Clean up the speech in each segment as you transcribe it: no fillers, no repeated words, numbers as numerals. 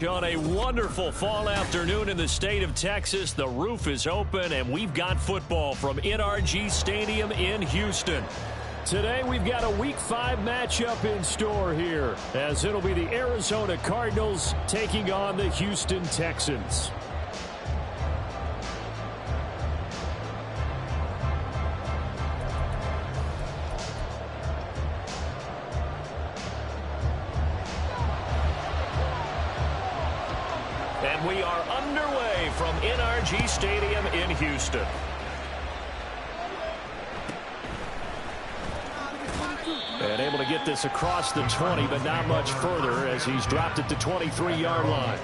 On a wonderful fall afternoon in the state of Texas, the roof is open, and we've got football from NRG Stadium in Houston. Today, we've got a Week 5 matchup in store here, as it'll be the Arizona Cardinals taking on the Houston Texans. And we are underway from NRG Stadium in Houston. And able to get this across the 20, but not much further as he's dropped it to 23-yard line.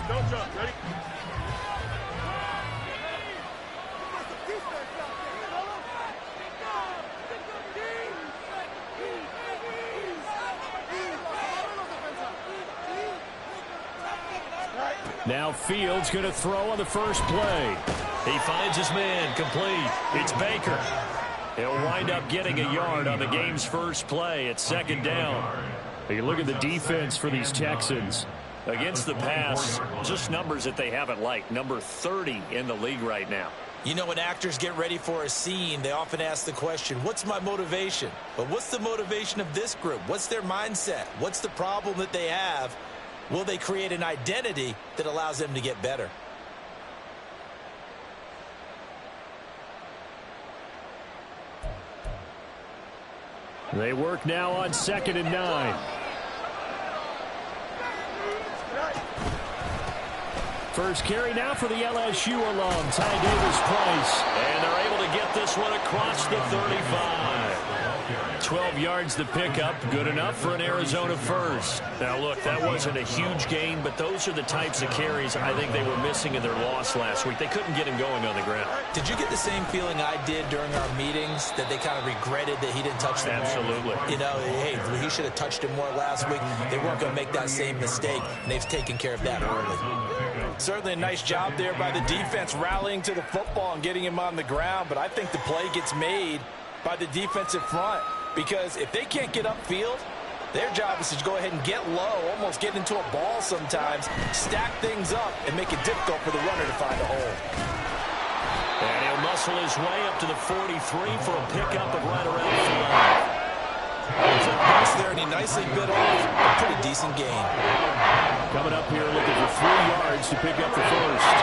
Don't jump. Ready? Now Fields going to throw on the first play. He finds his man, complete. It's Baker. He'll wind up getting a yard on the game's first play at second down. You look at the defense for these Texans. Against the pass, just numbers that they haven't liked. Number 30 in the league right now. You know, when actors get ready for a scene, they often ask the question, what's my motivation? But what's the motivation of this group? What's their mindset? What's the problem that they have? Will they create an identity that allows them to get better? They work now on 2nd and 9. First carry now for the LSU alum, Ty Davis-Price. And they're able to get this one across the 35. 12 yards to pick up, good enough for an Arizona first. Now look, that wasn't a huge gain, but those are the types of carries I think they were missing in their loss last week. They couldn't get him going on the ground. Did you get the same feeling I did during our meetings, that they kind of regretted that he didn't touch the Absolutely. ball? You know, hey, he should have touched it more last week. They weren't going to make that same mistake, and they've taken care of that early. Certainly a nice job there by the defense rallying to the football and getting him on the ground, but I think the play gets made by the defensive front, because if they can't get upfield, their job is to go ahead and get low, almost get into a ball sometimes, stack things up, and make it difficult for the runner to find a hole. And he'll muscle his way up to the 43 for a pickup of right around 5. There's a pass there, and he nicely bit off a pretty decent gain. Coming up here looking for 3 yards to pick up the first.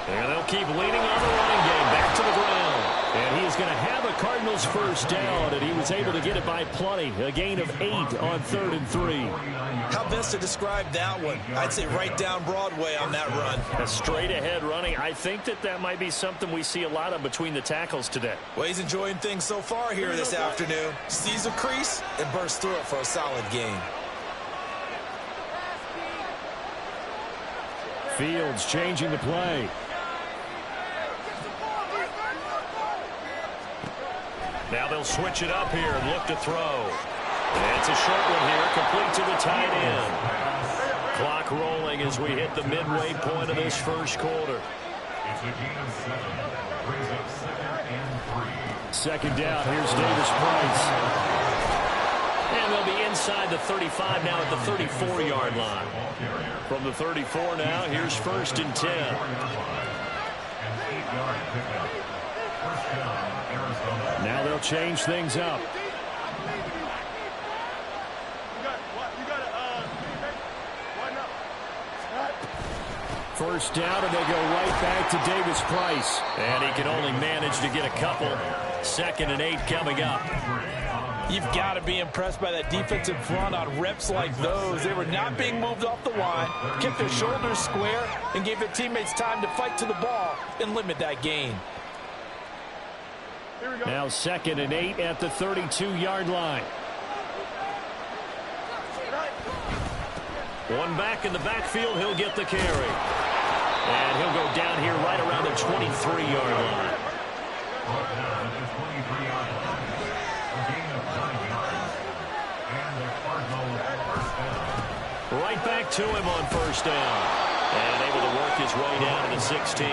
And they'll keep leaning on the running game back to the ground. And he is going to have a Cardinals first down, and he was able to get it by plenty. A gain of 8 on 3rd and 3. How best to describe that one? I'd say right down Broadway on that run. A straight-ahead running. I think that might be something we see a lot of between the tackles today. Well, he's enjoying things so far here this afternoon. Sees a crease and bursts through it for a solid gain. Fields changing the play. Now they'll switch it up here and look to throw. And it's a short one here, complete to the tight end. Clock rolling as we hit the midway point of this first quarter. Second down, here's Davis-Price. And they'll be inside the 35 now at the 34-yard line. From the 34 now, here's 1st and 10. Now they'll change things up. First down, and they go right back to Davis-Price. And he can only manage to get a couple. 2nd and 8 coming up. You've got to be impressed by that defensive front on reps like those. They were not being moved off the line, kept their shoulders square, and gave their teammates time to fight to the ball and limit that gain. Now 2nd and 8 at the 32-yard line. One back in the backfield, he'll get the carry. And he'll go down here right around the 23-yard line. Right back to him on first down. And able to work his way down to the 16.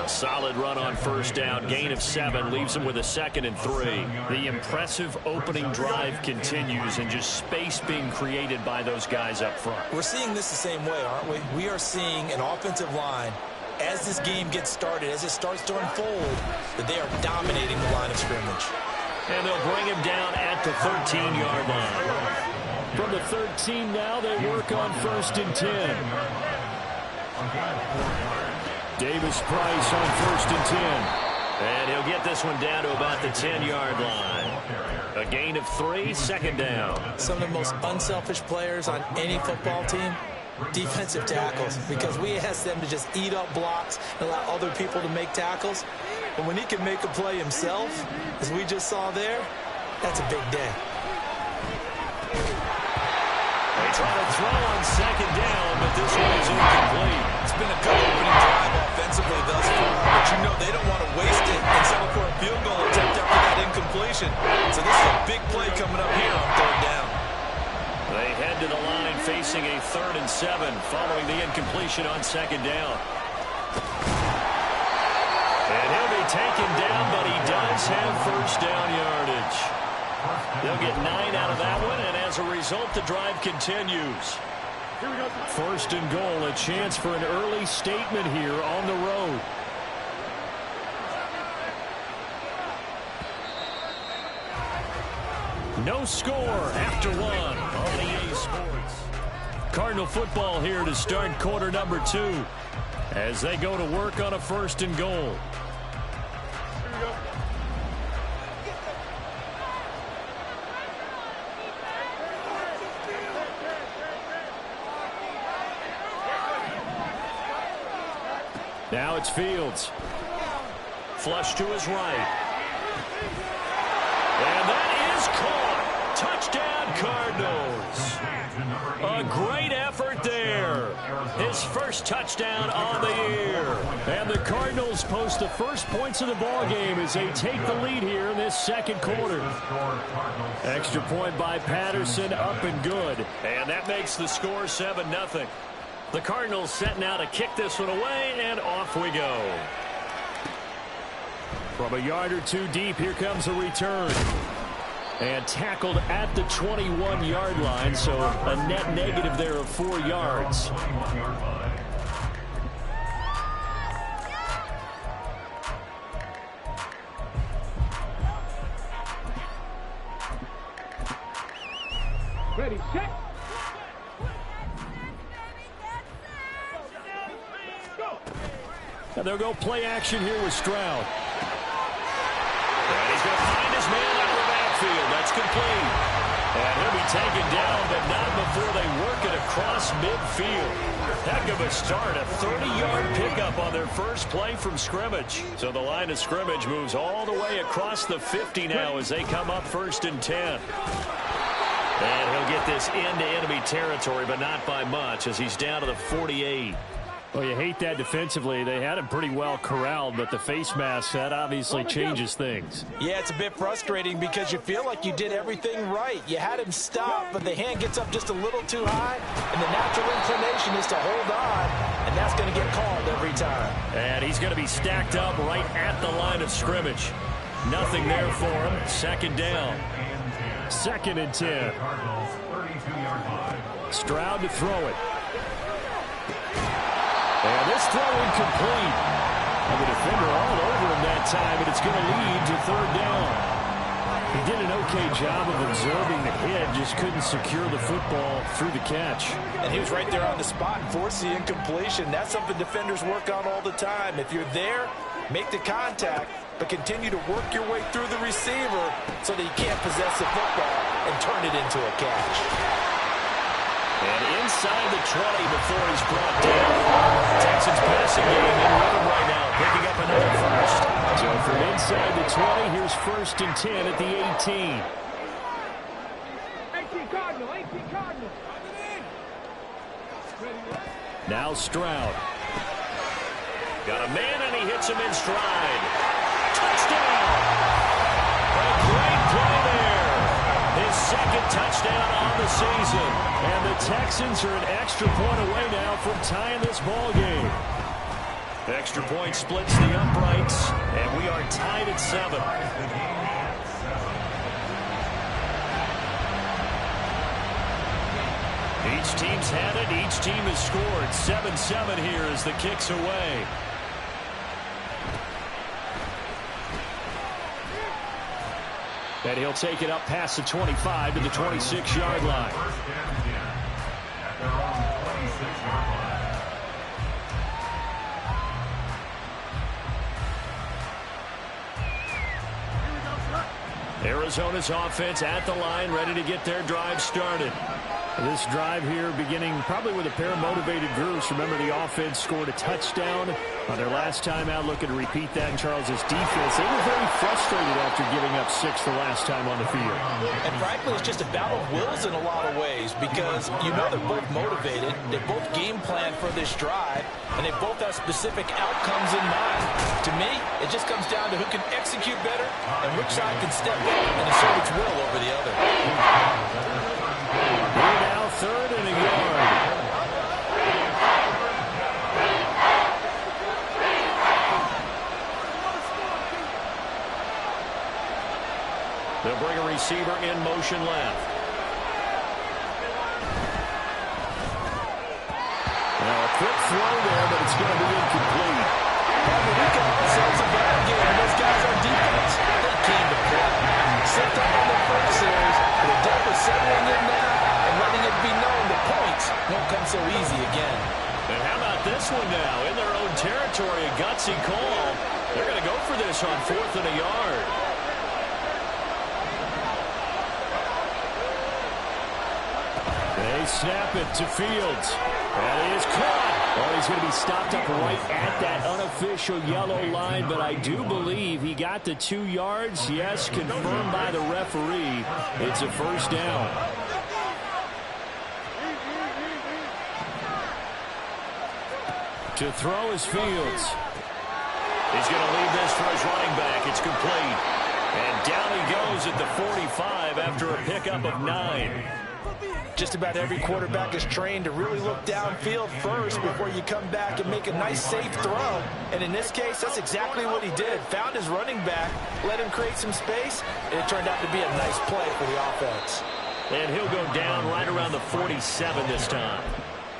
A solid run on first down. Gain of 7 leaves him with a 2nd and 3. The impressive opening drive continues and just space being created by those guys up front. We're seeing this the same way, aren't we? We are seeing an offensive line, as this game gets started, as it starts to unfold, that they are dominating the line of scrimmage. And they'll bring him down at the 13-yard line. From the 13 now, they work on 1st and 10. Davis Price on 1st and 10. And he'll get this one down to about the 10-yard line. A gain of 3, 2nd down. Some of the most unselfish players on any football team, defensive tackles, because we ask them to just eat up blocks and allow other people to make tackles. But when he can make a play himself, as we just saw there, that's a big day. They try to throw on 2nd down, but this one is incomplete. It's been a good opening drive offensively thus far, but you know they don't want to waste it and settle for a field goal attempt after that incompletion. So this is a big play coming up here on 3rd down. They head to the line facing a 3rd and 7 following the incompletion on 2nd down. And he'll be taken down, but he does have 1st down yardage. They'll get 9 out of that one, and as a result, the drive continues. 1st and goal, a chance for an early statement here on the road. No score after 1 on EA Sports. Cardinal football here to start quarter number 2 as they go to work on a 1st and goal. Now it's Fields. Flush to his right. And that is caught. Touchdown, Cardinals. A great effort there. His first touchdown on the year. And the Cardinals post the first points of the ballgame as they take the lead here in this 2nd quarter. Extra point by Patterson, up and good. And that makes the score 7-0. The Cardinals set now to kick this one away, and off we go. From a yard or 2 deep, here comes a return. And tackled at the 21-yard line, so a net negative there of 4 yards. Ready, set. And they'll go play action here with Stroud. And he's going to find his man out of the backfield. That's complete. And he'll be taken down, but not before they work it across midfield. Heck of a start. A 30-yard pickup on their first play from scrimmage. So the line of scrimmage moves all the way across the 50 now as they come up 1st and 10. And he'll get this into enemy territory, but not by much as he's down to the 48. Well, you hate that defensively. They had him pretty well corralled, but the face mask, that obviously changes things. Yeah, it's a bit frustrating because you feel like you did everything right. You had him stop, but the hand gets up just a little too high, and the natural inclination is to hold on, and that's going to get called every time. And he's going to be stacked up right at the line of scrimmage. Nothing there for him. 2nd down. 2nd and 10. Stroud to throw it. And this throw incomplete. And the defender all over him that time, and it's going to lead to 3rd down. He did an okay job of absorbing the hit, just couldn't secure the football through the catch. And he was right there on the spot and forced the incompletion. That's something defenders work on all the time. If you're there, make the contact, but continue to work your way through the receiver so that he can't possess the football and turn it into a catch. And inside the 20 before he's brought down. Texans passing game in rhythm right now, picking up another first. So from inside the 20, here's 1st and 10 at the 18. 18 Cardinal, 18 Cardinal. Now Stroud. Got a man, and he hits him in stride. Touchdown! A great play there. His 2nd touchdown on the season. And the Texans are an extra point away now from tying this ball game. Extra point splits the uprights, and we are tied at 7. Each team's had it. Each team has scored. 7-7 here as the kick's away. And he'll take it up past the 25 to the 26-yard line. Arizona's offense at the line, ready to get their drive started. This drive here beginning probably with a pair of motivated groups. Remember, the offense scored a touchdown on their last time out. Looking to repeat that in Charles's defense. They were very frustrated after giving up 6 the last time on the field. And frankly, it's just a battle of wills in a lot of ways because you know they're both motivated. They both game plan for this drive, and they both have specific outcomes in mind. To me, it just comes down to who can execute better and which side can step up and assert its will over the other. We're now 3rd and a yard. They'll bring a receiver in motion left. Now a quick throw there, but it's going to be incomplete. It's a bad game. Those guys on defense, they came to play. Sent up on the first series, but the dealt with settling in now and letting it be known the points won't come so easy again. And how about this one now? In their own territory, a gutsy call. They're going to go for this on 4th and a yard. They snap it to Fields. And it is caught. Oh, he's going to be stopped up right at that unofficial yellow line, but I do believe he got the 2 yards. Yes, confirmed by the referee. It's a first down. To throw is Fields. He's going to leave this for his running back. It's complete. And down he goes at the 45 after a pickup of 9. Just about every quarterback is trained to really look downfield first before you come back and make a nice, safe throw. And in this case, that's exactly what he did. Found his running back, let him create some space, and it turned out to be a nice play for the offense. And he'll go down right around the 47 this time.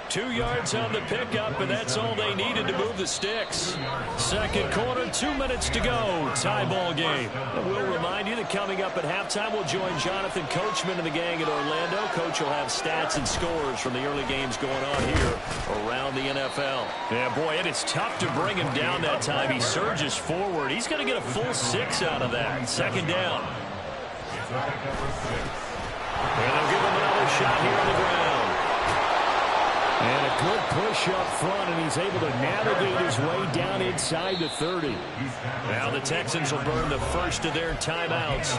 2 yards on the pickup, and that's all they needed to move the sticks. Second quarter, 2 minutes to go. Tie ball game. And we'll remind you that coming up at halftime, we'll join Jonathan Coachman and the gang at Orlando. Coach will have stats and scores from the early games going on here around the NFL. Yeah, boy, it is tough to bring him down that time. He surges forward. He's going to get a full 6 out of that. Second down. And they'll give him another shot here on the ground. And a good push up front, and he's able to navigate his way down inside the 30. Now the Texans will burn the first of their timeouts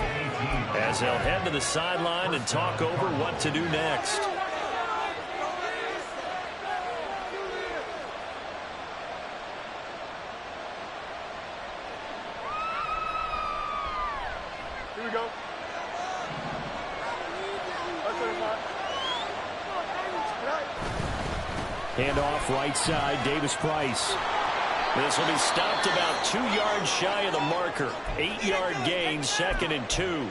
as they'll head to the sideline and talk over what to do next. Here we go. Handoff right side, Davis Price. This will be stopped about 2 yards shy of the marker. 8-yard gain, 2nd and 2.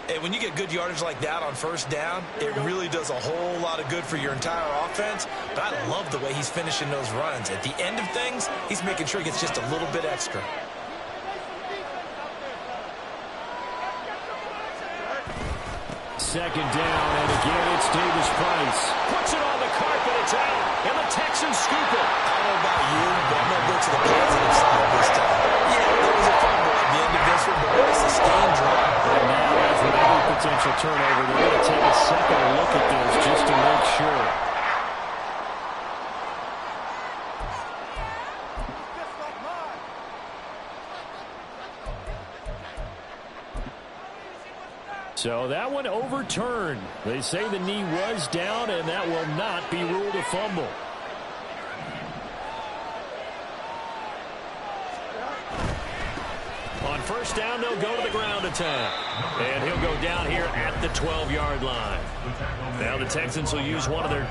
And when you get good yardage like that on first down, it really does a whole lot of good for your entire offense. But I love the way he's finishing those runs. At the end of things, he's making sure he gets just a little bit extra. Second down, and again it's Davis Price. Puts it on the carpet, it's out, and the Texans scoop it. I don't know about you, but I'm going to go to the positive side this time. Yeah, there was a fumble at the end of this one, but what a sustained drive. And now, as with every potential turnover, they're going to take a second look at this just to make sure. So that one overturned. They say the knee was down, and that will not be ruled a fumble. On first first down, they'll go to the ground attack. And he'll go down here at the 12-yard line. Now the Texans will use one of their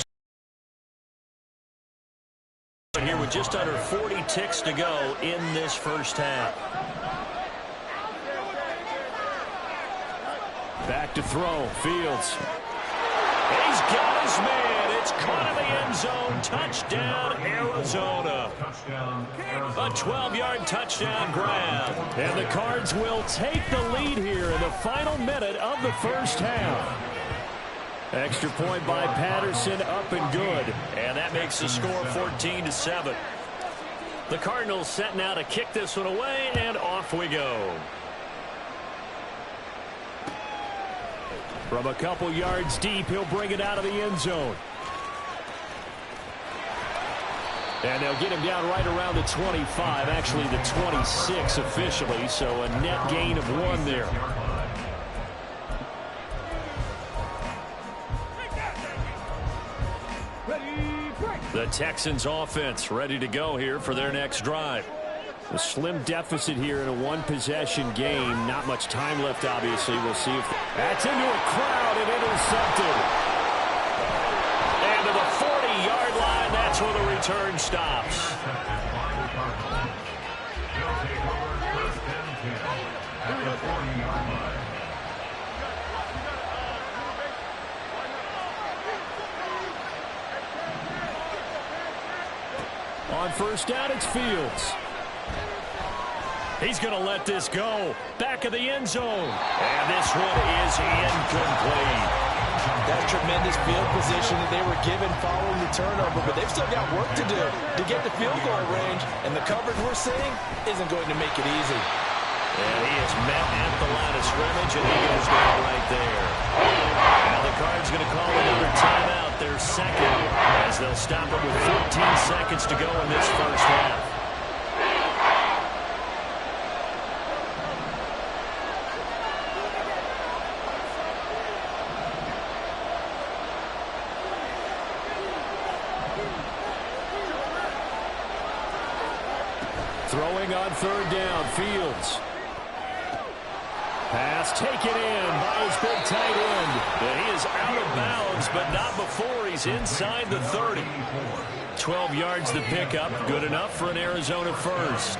here with just under 40 ticks to go in this first half. Back to throw. Fields. He's got his man. It's caught in the end zone. Touchdown, Arizona. A 12-yard touchdown grab. And the Cards will take the lead here in the final minute of the first half. Extra point by Patterson, up and good. And that makes the score 14-7. The Cardinals set now to kick this one away, and off we go. From a couple yards deep, he'll bring it out of the end zone. And they'll get him down right around the 25, actually the 26 officially, so a net gain of 1 there. The Texans offense ready to go here for their next drive. A slim deficit here in a one-possession game. Not much time left, obviously. We'll see if that's into a crowd and intercepted. And to the 40-yard line, that's where the return stops. On first down, it's Fields. He's going to let this go. Back of the end zone. And this one is incomplete. That tremendous field position that they were given following the turnover, but they've still got work to do to get the field goal range, and the coverage we're seeing isn't going to make it easy. And he is met at the line of scrimmage, and he goes down right there. Now the Cards going to call another timeout, their second, as they'll stop it with 14 seconds to go in this first half. Throwing on third down, Fields. Pass taken in by his big tight end. And he is out of bounds, but not before he's inside the 30. 12 yards to pick up. Good enough for an Arizona first.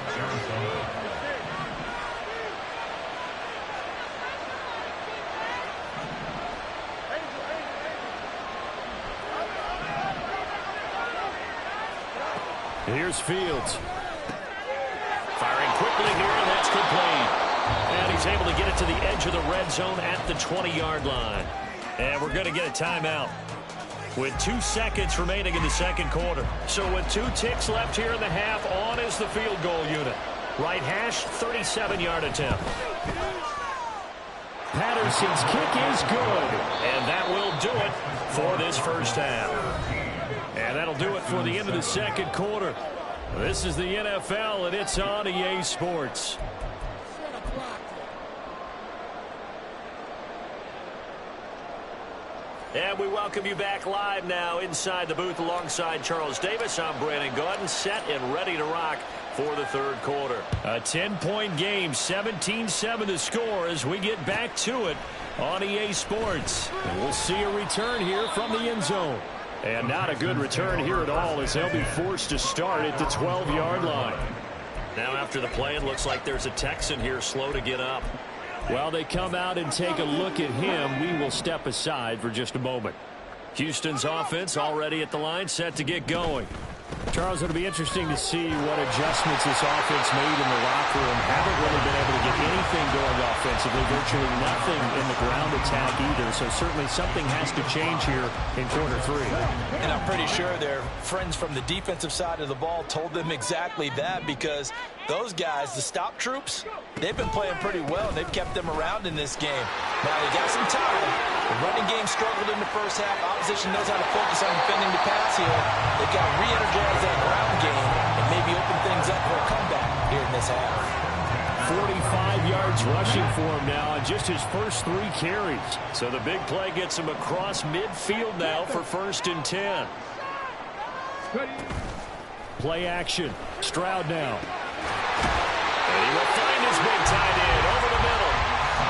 Here's Fields. Firing quickly here, and that's complete. And he's able to get it to the edge of the red zone at the 20-yard line. And we're going to get a timeout with 2 seconds remaining in the second quarter. So with 2 ticks left here in the half, on is the field goal unit. Right hash, 37-yard attempt. Patterson's kick is good. And that will do it for this first half. And that'll do it for the end of the second quarter. This is the NFL, and it's on EA Sports. And we welcome you back live now inside the booth alongside Charles Davis. I'm Brandon Gaudin, set and ready to rock for the third quarter. A 10-point game, 17-7 the score as we get back to it on EA Sports. And we'll see a return here from the end zone. And not a good return here at all as they'll be forced to start at the 12-yard line. Now after the play, it looks like there's a Texan here slow to get up. While they come out and take a look at him, we will step aside for just a moment. Houston's offense already at the line, set to get going. Charles, it'll be interesting to see what adjustments this offense made in the locker room. Haven't really been able to get anything going offensively, virtually nothing in the ground attack either. So certainly something has to change here in quarter 3. And I'm pretty sure their friends from the defensive side of the ball told them exactly that, because those guys, the stop troops, they've been playing pretty well. They've kept them around in this game. Now they got some time. The running game struggled in the first half. Opposition knows how to focus on defending the pass here. They've got to re-energize that ground game and maybe open things up for a comeback here in this half. 45 yards rushing for him now on just his first 3 carries. So the big play gets him across midfield now for 1st and 10. Play action. Stroud now. And he will find his man being tied in over the middle.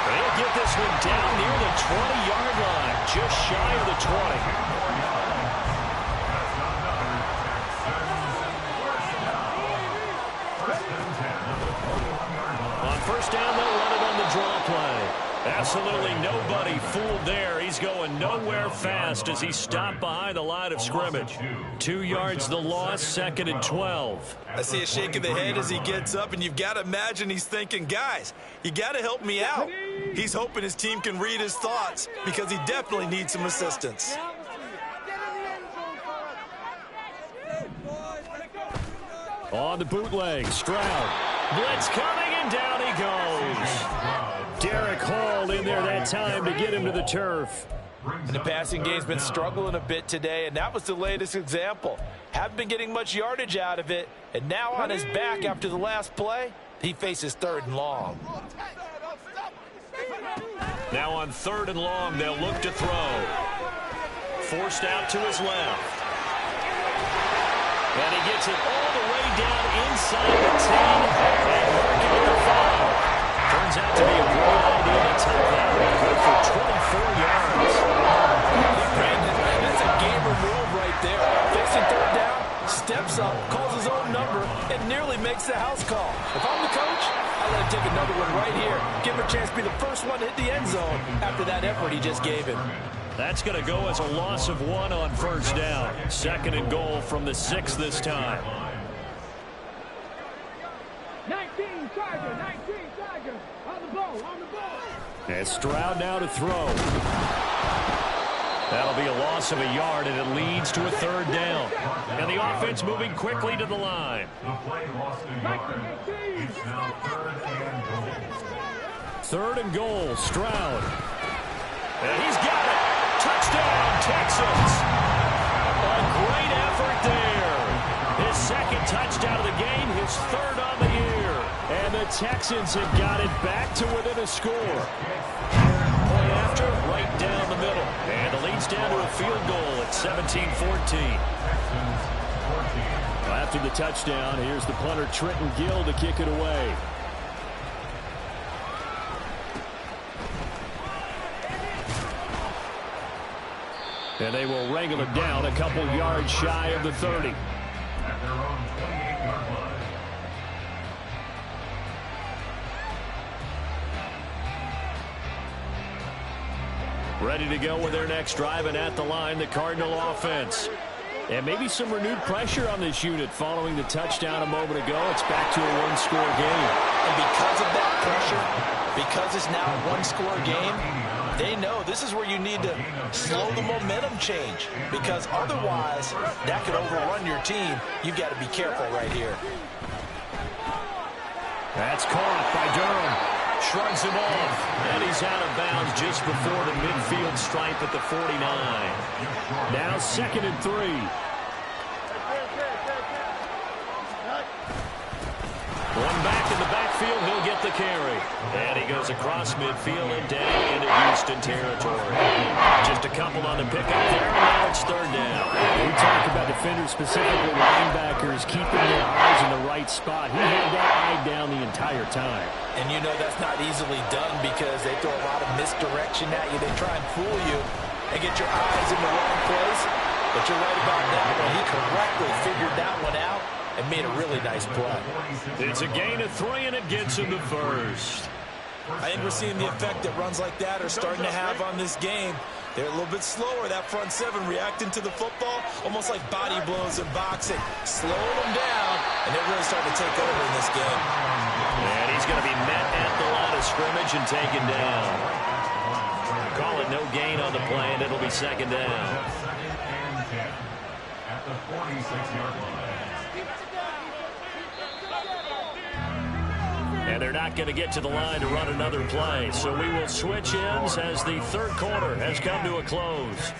They'll get this one down near the 20-yard line, just shy of the 20. On first down, they'll run it on the draw play. Absolutely nobody fooled there. He's going nowhere fast as he stopped behind the line of scrimmage. 2 yards the loss, 2nd and 12. I see a shake of the head as he gets up, and you've got to imagine he's thinking, guys, you got to help me out. He's hoping his team can read his thoughts because he definitely needs some assistance. On the bootleg, Stroud. Blitz coming, and down he goes. Derek Hall in there that time to get him to the turf. And the passing game's been struggling a bit today, and that was the latest example. Haven't been getting much yardage out of it, and now on his back after the last play, he faces 3rd and long. Now on 3rd and long, they'll look to throw. Forced out to his left. And he gets it all the way down inside the 10 and working at the 5. Turns out to be a great idea to tuck that one. Good for 24 yards. Brandon, that's a gamer move right there. Facing 3rd down, steps up, calls his own number, and nearly makes the house call. If I'm the coach, I'll let him take another one right here. Give him a chance to be the first one to hit the end zone after that effort he just gave him. That's going to go as a loss of 1 on first down. 2nd and goal from the 6 this time. 19 Charger, on the ball. And Stroud now to throw. That'll be a loss of a yard, and it leads to a 3rd down. And the offense moving quickly to the line. 3rd and goal, Stroud. And he's got it. Touchdown, Texans. A great effort there. His 2nd touchdown of the game, his 3rd on the year. And the Texans have got it back to within a score. Point after, right down the middle. And it leads down to a field goal at 17-14. After the touchdown, here's the punter Trenton Gill to kick it away. And they will wrangle it down a couple yards shy of the 30. Ready to go with their next drive, and at the line, the Cardinal offense. And maybe some renewed pressure on this unit following the touchdown a moment ago. It's back to a 1-score game. And because of that pressure, because it's now a 1-score game, they know this is where you need to slow the momentum change, because otherwise that could overrun your team. You've got to be careful right here. That's caught by Durham. Shrugs him off, and he's out of bounds just before the midfield stripe at the 49. Now 2nd and 3. One back in the backfield, he'll get the carry. And he goes across midfield and down into Houston territory. Just a couple on the pickup there, and now it's 3rd down. We talk about defenders, specifically linebackers, keeping their eyes in the right spot. He had that eye down the entire time. And you know that's not easily done because they throw a lot of misdirection at you. They try and fool you and get your eyes in the wrong place. But you're right about that one. He correctly figured that one out and made a really nice play. It's a gain of 3, and it gets him to first. I think we're seeing the effect that runs like that are starting to have on this game. They're a little bit slower, that front 7 reacting to the football, almost like body blows in boxing. Slowing them down, and they're really starting to take over in this game. And he's going to be met at the line of scrimmage and taken down. Call it no gain on the play, and it'll be 2nd down. At the 46-yard line. And they're not going to get to the line to run another play. So we will switch ends as the 3rd quarter has come to a close.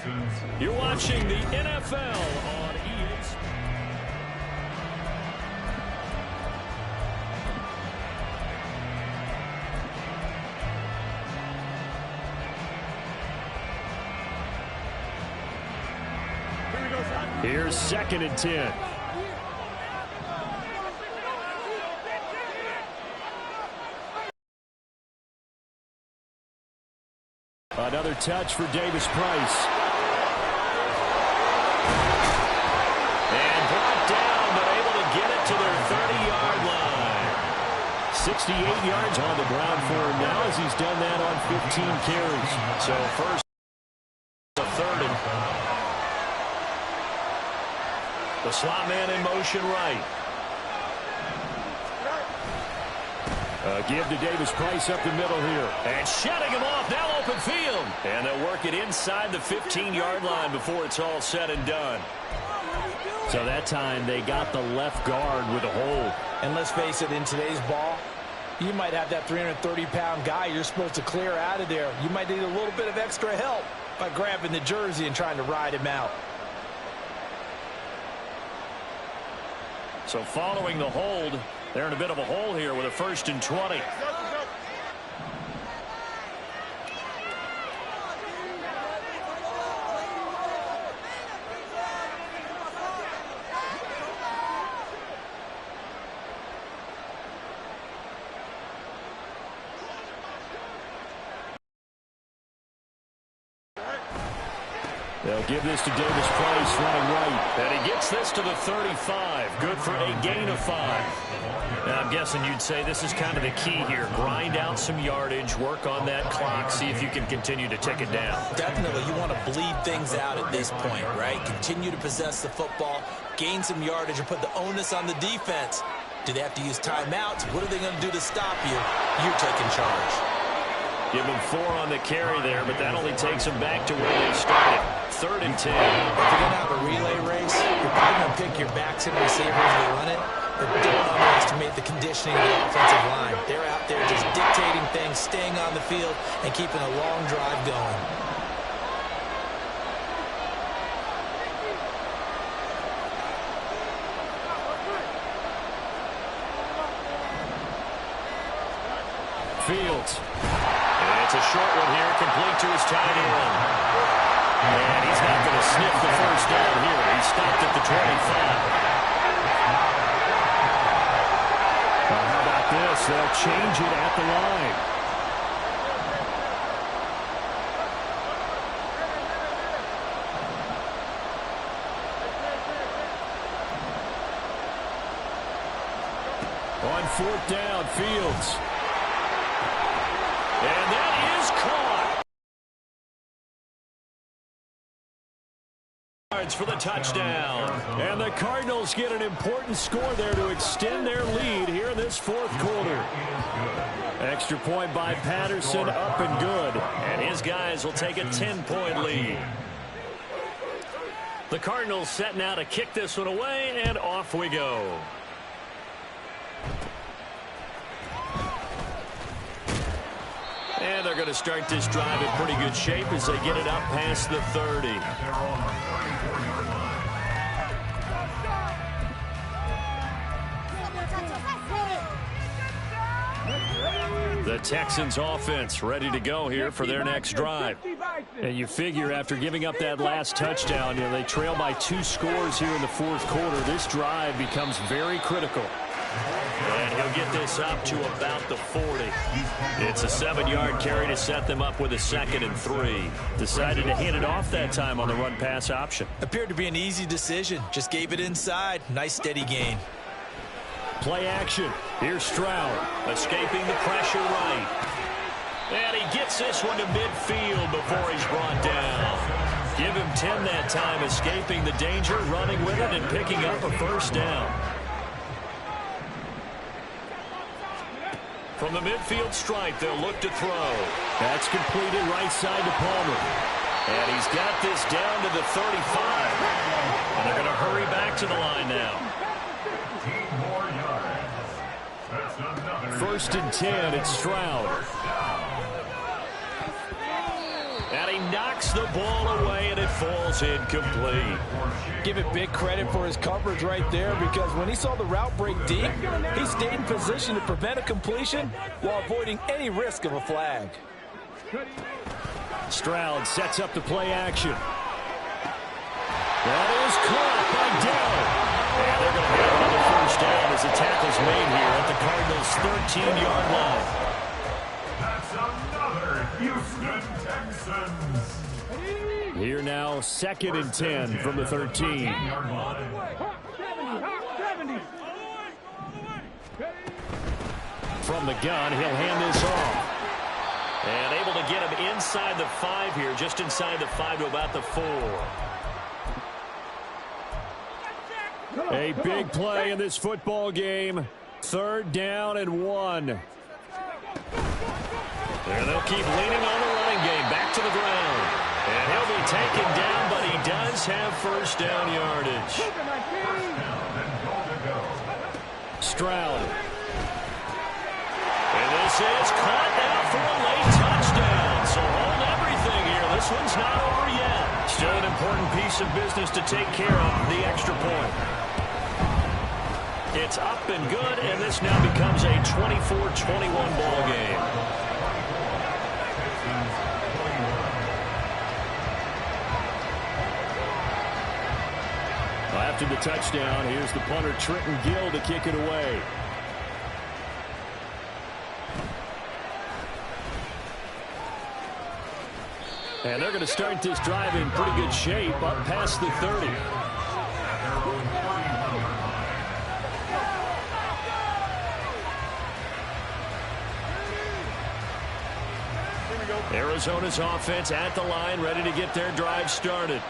You're watching the NFL on EA Sports. Here's 2nd and 10. Another touch for Davis Price. And brought down, but able to get it to their 30-yard line. 68 yards on the ground for him now as he's done that on 15 carries. So first, a third. And the slot man in motion right. Give to Davis Price up the middle here. And shutting him off, now open field. And they'll work it inside the 15-yard line before it's all said and done. So that time they got the left guard with a hold. And let's face it, in today's ball, you might have that 330-pound guy you're supposed to clear out of there. You might need a little bit of extra help by grabbing the jersey and trying to ride him out. So following the hold, they're in a bit of a hole here with a 1st and 20. They'll give this to Davis Price running right. And he gets this to the 35. Good for a gain of 5. Now, I'm guessing you'd say this is kind of the key here. Grind out some yardage, work on that clock, see if you can continue to tick it down. Definitely. You want to bleed things out at this point, right? Continue to possess the football, gain some yardage, and put the onus on the defense. Do they have to use timeouts? What are they going to do to stop you? You're taking charge. Give them 4 on the carry there, but that only takes them back to where they started. 3rd and 10. If you're going to have a relay race, you're probably going to pick your backs and receivers to run it, but don't underestimate the conditioning of the offensive line. They're out there just dictating things, staying on the field, and keeping a long drive going. Fields. And it's a short one here, complete to his tight end. And he's not going to sniff the first down here. He stopped at the 25. How about this? They'll change it at the line. On 4th down, Fields. And that is caught. For the touchdown. And the Cardinals get an important score there to extend their lead here in this 4th quarter. Extra point by Patterson, up and good. And his guys will take a 10-point lead. The Cardinals setting out to kick this one away, and off we go. And they're going to start this drive in pretty good shape as they get it up past the 30. The Texans offense ready to go here for their next drive. And you figure after giving up that last touchdown, they trail by 2 scores here in the 4th quarter. This drive becomes very critical. And he'll get this up to about the 40. It's a 7-yard carry to set them up with a 2nd and 3. Decided to hand it off that time on the run-pass option. Appeared to be an easy decision. Just gave it inside. Nice steady gain. Play action. Here's Stroud. Escaping the pressure right. And he gets this one to midfield before he's brought down. Give him 10 that time, escaping the danger, running with it, and picking up a 1st down. From the midfield stripe, they'll look to throw. That's completed right side to Palmer. And he's got this down to the 35. And they're going to hurry back to the line now. 1st and 10, it's Stroud. And he knocks the ball away, and it falls incomplete. Give it big credit for his coverage right there, because when he saw the route break deep, he stayed in position to prevent a completion while avoiding any risk of a flag. Stroud sets up the play action. That is caught by Dell. And they're going to have another 1st down as the tackle's made here at the Cardinals' 13-yard line. another Houston Texans. Here now, 2nd and 10 from the 13. Hawk 70. From the gun, he'll hand this off. And able to get him inside the 5 here, just inside the 5 to about the 4. A big play in this football game. 3rd down and 1. And they'll keep leaning on the running game. Back to the ground. And he'll be taken down, but he does have first down yardage. Stroud. And this is caught now for a late touchdown. So hold everything here. This one's not over yet. Still an important piece of business to take care of, the extra point. It's up and good, and this now becomes a 24-21 ball game. After the touchdown, here's the punter Trenton Gill to kick it away. And they're going to start this drive in pretty good shape up past the 30. Arizona's offense at the line, ready to get their drive started.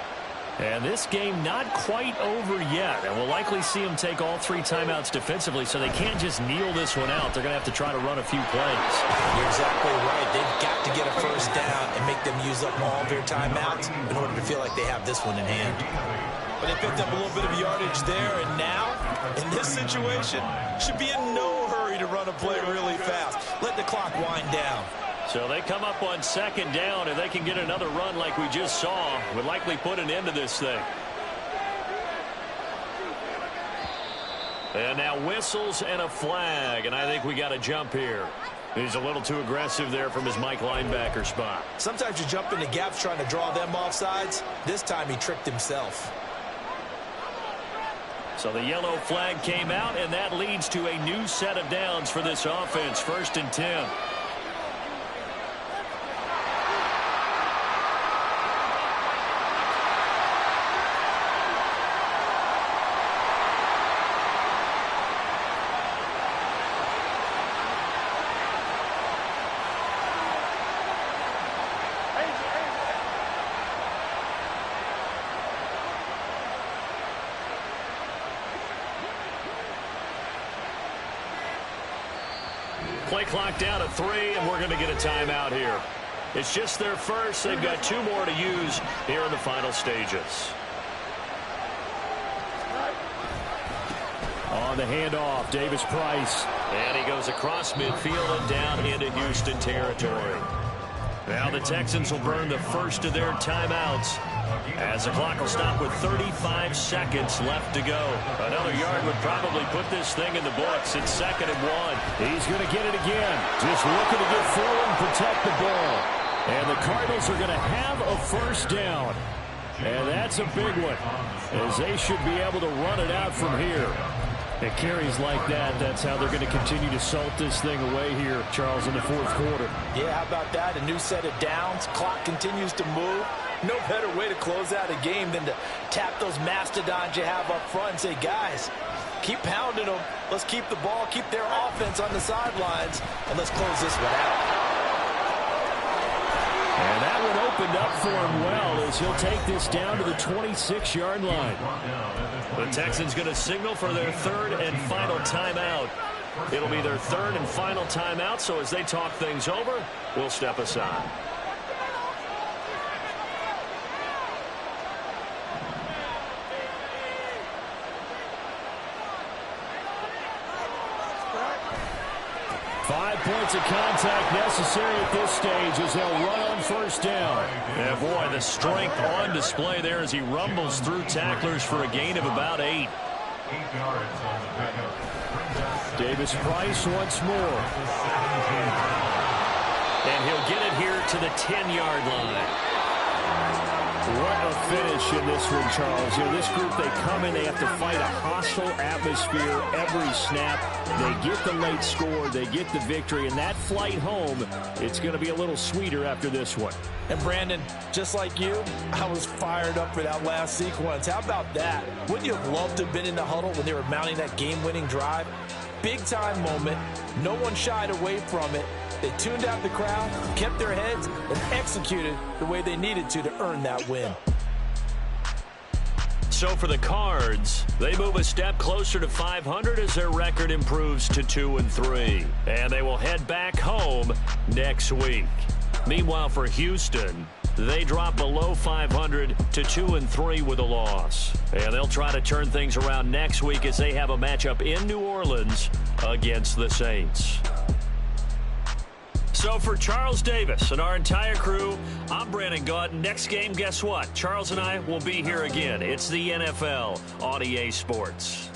And this game not quite over yet. And we'll likely see them take all 3 timeouts defensively, so they can't just kneel this one out. They're going to have to try to run a few plays. You're exactly right. They've got to get a first down and make them use up all of their timeouts in order to feel like they have this one in hand. But they picked up a little bit of yardage there, and now, in this situation, should be in no hurry to run a play really fast. Let the clock wind down. So they come up on 2nd down, and they can get another run like we just saw. Would likely put an end to this thing. And now whistles and a flag, and I think we got to jump here. He's a little too aggressive there from his Mike linebacker spot. Sometimes you jump into gaps trying to draw them off sides. This time he tricked himself. So the yellow flag came out, and that leads to a new set of downs for this offense. 1st and 10. Play clock down to 3, and we're going to get a timeout here. It's just their first. They've got 2 more to use here in the final stages. On the handoff, Davis Price. And he goes across midfield and down into Houston territory. Now the Texans will burn the first of their timeouts as the clock will stop with 35 seconds left to go. Another yard would probably put this thing in the books. It's 2nd and 1. He's going to get it again. Just looking to get forward and protect the ball. And the Cardinals are going to have a first down. And that's a big one, as they should be able to run it out from here. It carries like that. That's how they're going to continue to salt this thing away here, Charles, in the 4th quarter. Yeah, how about that? A new set of downs. Clock continues to move. No better way to close out a game than to tap those mastodons you have up front and say, guys, keep pounding them. Let's keep the ball, keep their offense on the sidelines, and let's close this one out. And that one opened up for him well as he'll take this down to the 26-yard line. The Texans going to signal for their 3rd and final timeout. It'll be their 3rd and final timeout, so as they talk things over, we'll step aside. Points of contact necessary at this stage as they'll run on first down. Yeah, boy, the strength on display there as he rumbles through tacklers for a gain of about 8. Davis Price once more. And he'll get it here to the 10-yard line. What a finish in this one, Charles. You know, this group, they come in, they have to fight a hostile atmosphere every snap. They get the late score, they get the victory, and that flight home, it's going to be a little sweeter after this one. And Brandon, just like you, I was fired up for that last sequence. How about that? Wouldn't you have loved to have been in the huddle when they were mounting that game-winning drive? Big-time moment. No one shied away from it. They tuned out the crowd, kept their heads, and executed the way they needed to earn that win. So for the Cards, they move a step closer to 500 as their record improves to 2-3. And they will head back home next week. Meanwhile, for Houston, they drop below 500 to 2-3 with a loss. And they'll try to turn things around next week as they have a matchup in New Orleans against the Saints. So for Charles Davis and our entire crew, I'm Brandon Gaudin. Next game, guess what? Charles and I will be here again. It's the NFL on EA Sports.